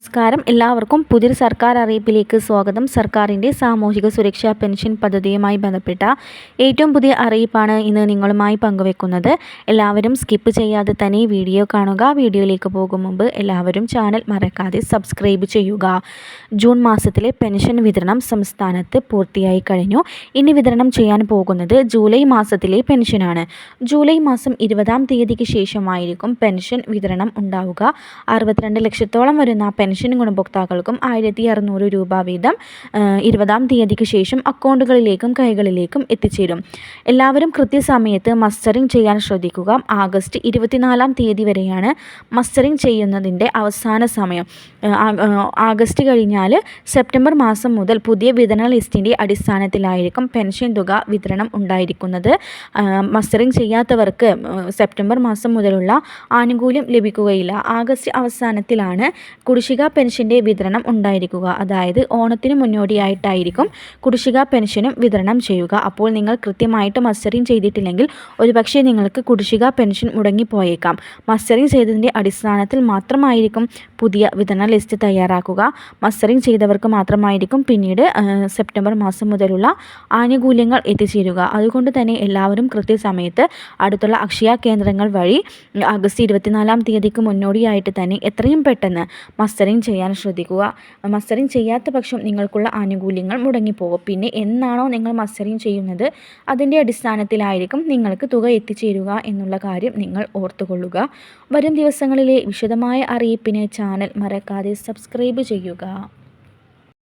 നമസ്കാരം. എല്ലാവർക്കും പുതിയൊരു സർക്കാർ അറിയിപ്പിലേക്ക് സ്വാഗതം. സർക്കാരിൻ്റെ സാമൂഹിക സുരക്ഷാ പെൻഷൻ പദ്ധതിയുമായി ബന്ധപ്പെട്ട ഏറ്റവും പുതിയ അറിയിപ്പാണ് ഇന്ന് നിങ്ങളുമായി പങ്കുവെക്കുന്നത്. എല്ലാവരും സ്കിപ്പ് ചെയ്യാതെ തന്നെ വീഡിയോ കാണുക. വീഡിയോയിലേക്ക് പോകും മുമ്പ് എല്ലാവരും ചാനൽ മറക്കാതെ സബ്സ്ക്രൈബ് ചെയ്യുക. ജൂൺ മാസത്തിലെ പെൻഷൻ വിതരണം സംസ്ഥാനത്ത് പൂർത്തിയായി കഴിഞ്ഞു. ഇനി വിതരണം ചെയ്യാൻ പോകുന്നത് ജൂലൈ മാസത്തിലെ പെൻഷനാണ്. ജൂലൈ മാസം 20-ാം തീയതിക്ക് ശേഷമായിരിക്കും പെൻഷൻ വിതരണം ഉണ്ടാവുക. 62 ലക്ഷത്തോളം വരുന്ന പെൻഷൻ ഗുണഭോക്താക്കൾക്കും 1600 രൂപ വീതം 20-ാം തീയതിക്ക് ശേഷം അക്കൗണ്ടുകളിലേക്കും കൈകളിലേക്കും എത്തിച്ചേരും. എല്ലാവരും കൃത്യസമയത്ത് മസ്റ്ററിംഗ് ചെയ്യാൻ ശ്രദ്ധിക്കുക. ആഗസ്റ്റ് 24-ാം തീയതി വരെയാണ് മസ്റ്ററിംഗ് ചെയ്യുന്നതിൻ്റെ അവസാന സമയം. ആഗസ്റ്റ് കഴിഞ്ഞാൽ സെപ്റ്റംബർ മാസം മുതൽ പുതിയ വിതരണ ലിസ്റ്റിൻ്റെ അടിസ്ഥാനത്തിലായിരിക്കും പെൻഷൻ തുക വിതരണം ഉണ്ടായിരിക്കുന്നത്. മസ്റ്ററിംഗ് ചെയ്യാത്തവർക്ക് സെപ്റ്റംബർ മാസം മുതലുള്ള ആനുകൂല്യം ലഭിക്കുകയില്ല. ആഗസ്റ്റ് അവസാനത്തിലാണ് കുടിശ്ശിക പെൻഷൻ്റെ വിതരണം ഉണ്ടായിരിക്കുക. അതായത് ഓണത്തിന് മുന്നോടിയായിട്ടായിരിക്കും കുടിശ്ശിക പെൻഷനും വിതരണം ചെയ്യുക. അപ്പോൾ നിങ്ങൾ കൃത്യമായിട്ട് മസ്റ്ററിംഗ് ചെയ്തിട്ടില്ലെങ്കിൽ ഒരുപക്ഷെ നിങ്ങൾക്ക് കുടിശ്ശിക പെൻഷൻ മുടങ്ങിപ്പോയേക്കാം. മസ്റ്ററിംഗ് ചെയ്തതിൻ്റെ അടിസ്ഥാനത്തിൽ മാത്രമായിരിക്കും പുതിയ വിതരണ ലിസ്റ്റ് തയ്യാറാക്കുക. മസ്റ്ററിംഗ് ചെയ്തവർക്ക് മാത്രമായിരിക്കും പിന്നീട് സെപ്റ്റംബർ മാസം മുതലുള്ള ആനുകൂല്യങ്ങൾ എത്തിച്ചേരുക. അതുകൊണ്ട് തന്നെ എല്ലാവരും കൃത്യസമയത്ത് അടുത്തുള്ള അക്ഷയ കേന്ദ്രങ്ങൾ വഴി ആഗസ്റ്റ് 24-ാം തീയതിക്ക് മുന്നോടിയായിട്ട് തന്നെ എത്രയും പെട്ടെന്ന് മസ്റ്ററിംഗ് ചെയ്യാൻ ശ്രദ്ധിക്കുക. മസ്റ്ററിംഗ് ചെയ്യാത്ത പക്ഷം നിങ്ങൾക്കുള്ള ആനുകൂല്യങ്ങൾ മുടങ്ങിപ്പോകും. പിന്നെ എന്നാണോ നിങ്ങൾ മസ്റ്ററിംഗ് ചെയ്യുന്നത് അതിൻ്റെ അടിസ്ഥാനത്തിലായിരിക്കും നിങ്ങൾക്ക് തുക എത്തിച്ചേരുക എന്നുള്ള കാര്യം നിങ്ങൾ ഓർത്തുകൊള്ളുക. വരും ദിവസങ്ങളിലെ വിശദമായ അറിയിപ്പിന് ചാനൽ മറക്കാതെ സബ്സ്ക്രൈബ് ചെയ്യുക.